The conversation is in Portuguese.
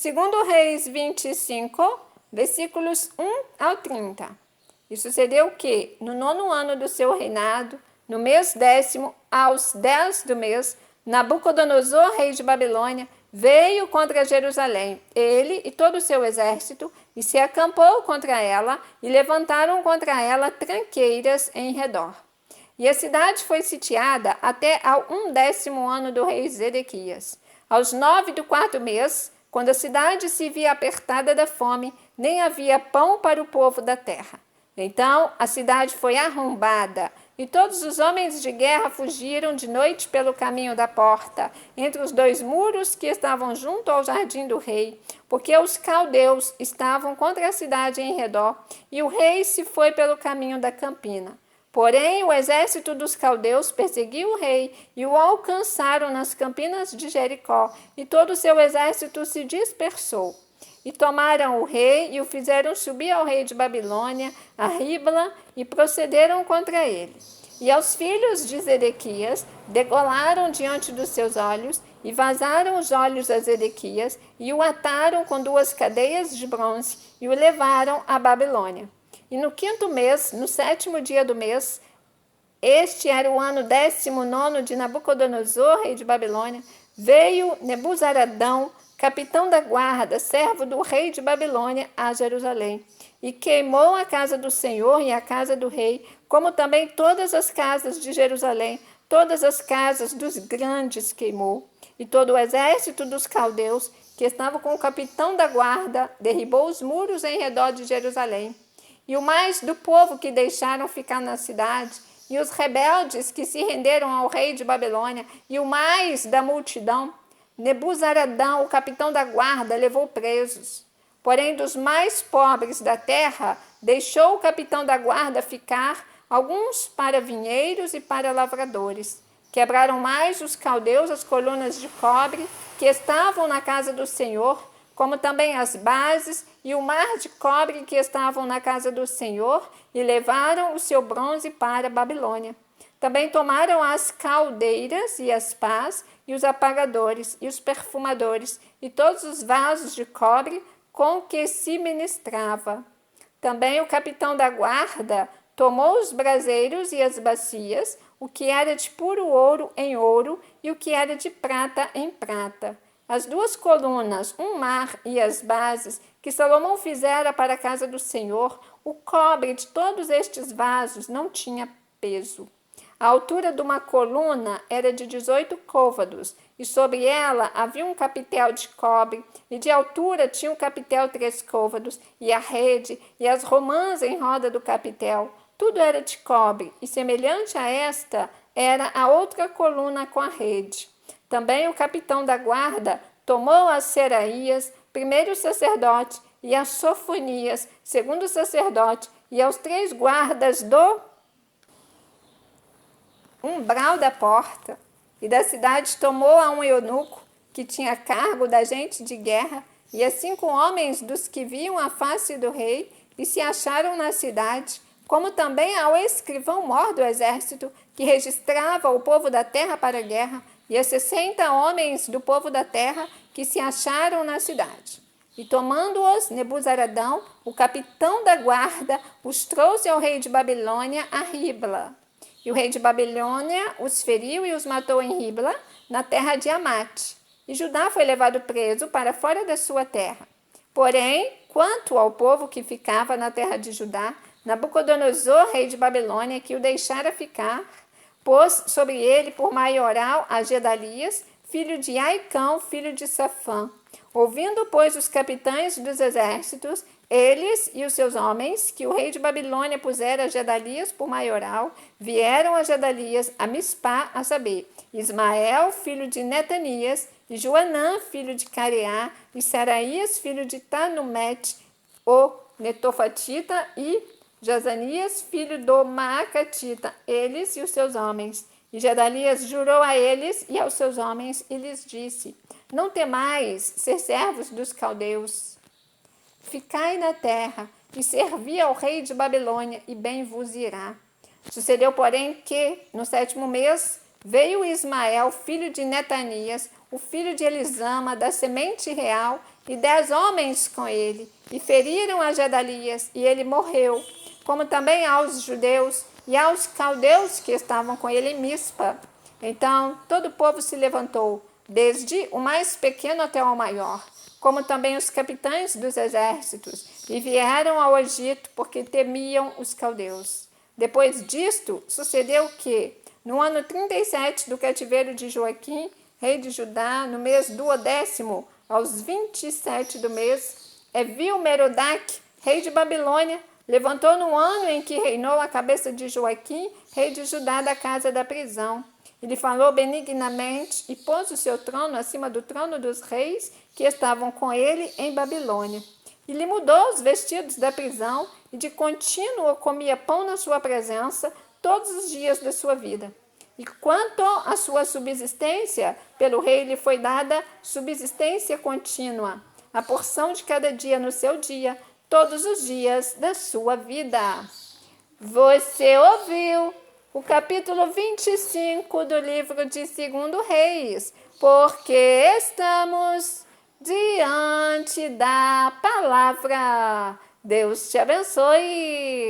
Segundo Reis 25, versículos 1 ao 30. E sucedeu que, no 9º ano do seu reinado, no mês 10º, aos 10 do mês, Nabucodonosor, rei de Babilônia, veio contra Jerusalém, ele e todo o seu exército, e se acampou contra ela, e levantaram contra ela tranqueiras em redor. E a cidade foi sitiada até ao 11º ano do rei Zedequias. Aos 9 do 4º mês, quando a cidade se via apertada da fome, nem havia pão para o povo da terra. Então a cidade foi arrombada, e todos os homens de guerra fugiram de noite pelo caminho da porta, entre os 2 muros que estavam junto ao jardim do rei, porque os caldeus estavam contra a cidade em redor, e o rei se foi pelo caminho da campina. Porém, o exército dos caldeus perseguiu o rei e o alcançaram nas campinas de Jericó, e todo o seu exército se dispersou. E tomaram o rei e o fizeram subir ao rei de Babilônia, a Ribla, e procederam contra ele. E aos filhos de Zedequias degolaram diante dos seus olhos, e vazaram os olhos a Zedequias, e o ataram com 2 cadeias de bronze, e o levaram à Babilônia. E no 5º mês, no 7º dia do mês, este era o ano 19º de Nabucodonosor, rei de Babilônia, veio Nebuzaradão, capitão da guarda, servo do rei de Babilônia, a Jerusalém, e queimou a casa do Senhor e a casa do rei, como também todas as casas de Jerusalém, todas as casas dos grandes queimou. E todo o exército dos caldeus, que estava com o capitão da guarda, derribou os muros em redor de Jerusalém. E o mais do povo que deixaram ficar na cidade, e os rebeldes que se renderam ao rei de Babilônia, e o mais da multidão, Nebuzaradão, o capitão da guarda, levou presos. Porém, dos mais pobres da terra, deixou o capitão da guarda ficar, alguns para vinheiros e para lavradores. Quebraram mais os caldeus as colunas de cobre que estavam na casa do Senhor, como também as bases e o mar de cobre que estavam na casa do Senhor, e levaram o seu bronze para a Babilônia. Também tomaram as caldeiras e as pás, e os apagadores, e os perfumadores, e todos os vasos de cobre com que se ministrava. Também o capitão da guarda tomou os braseiros e as bacias, o que era de puro ouro em ouro, e o que era de prata em prata. As 2 colunas, um mar e as bases, que Salomão fizera para a casa do Senhor, o cobre de todos estes vasos não tinha peso. A altura de uma coluna era de 18 côvados, e sobre ela havia um capitel de cobre, e de altura tinha um capitel 3 côvados, e a rede, e as romãs em roda do capitel. Tudo era de cobre, e semelhante a esta era a outra coluna com a rede. Também o capitão da guarda tomou a Seraías, primeiro sacerdote, e a Sofonias, segundo sacerdote, e aos 3 guardas do umbral da porta, e da cidade tomou a um eunuco, que tinha cargo da gente de guerra, e a 5 homens dos que viam a face do rei, e se acharam na cidade, como também ao escrivão-mor do exército, que registrava o povo da terra para a guerra, e a 60 homens do povo da terra, que se acharam na cidade. E tomando-os, Nebuzaradão, o capitão da guarda, os trouxe ao rei de Babilônia a Ribla. E o rei de Babilônia os feriu e os matou em Ribla, na terra de Amate. E Judá foi levado preso para fora da sua terra. Porém, quanto ao povo que ficava na terra de Judá, Nabucodonosor, rei de Babilônia, que o deixara ficar, pôs sobre ele por maioral a Gedalias, filho de Aicão, filho de Safã. Ouvindo, pois, os capitães dos exércitos, eles e os seus homens, que o rei de Babilônia pusera a Gedalias por maioral, vieram a Gedalias a Mispá, a saber, Ismael, filho de Netanias, e Joanã, filho de Careá, e Saraías, filho de Tanumete, o Netofatita, e Jazanias, filho do Maacatita, eles e os seus homens. E Gedalias jurou a eles e aos seus homens, e lhes disse: não temais ser servos dos caldeus. Ficai na terra e servi ao rei de Babilônia, e bem vos irá. Sucedeu, porém, que, no 7º mês, veio Ismael, filho de Netanias, o filho de Elisama, da semente real, e 10 homens com ele, e feriram a Gedalias, e ele morreu, como também aos judeus e aos caldeus que estavam com ele em Mispa. Então todo o povo se levantou, desde o mais pequeno até o maior, como também os capitães dos exércitos, e vieram ao Egito, porque temiam os caldeus. Depois disto, sucedeu que, no ano 37 do cativeiro de Joaquim, rei de Judá, no mês 12º, aos 27 do mês, Evil-Merodach, rei de Babilônia, levantou no ano em que reinou a cabeça de Joaquim, rei de Judá, da casa da prisão. Ele falou benignamente e pôs o seu trono acima do trono dos reis que estavam com ele em Babilônia. E lhe mudou os vestidos da prisão, e de contínuo comia pão na sua presença todos os dias da sua vida. E quanto à sua subsistência, pelo rei lhe foi dada subsistência contínua, a porção de cada dia no seu dia, todos os dias da sua vida. Você ouviu o capítulo 25 do livro de 2 Reis, porque estamos diante da palavra. Deus te abençoe.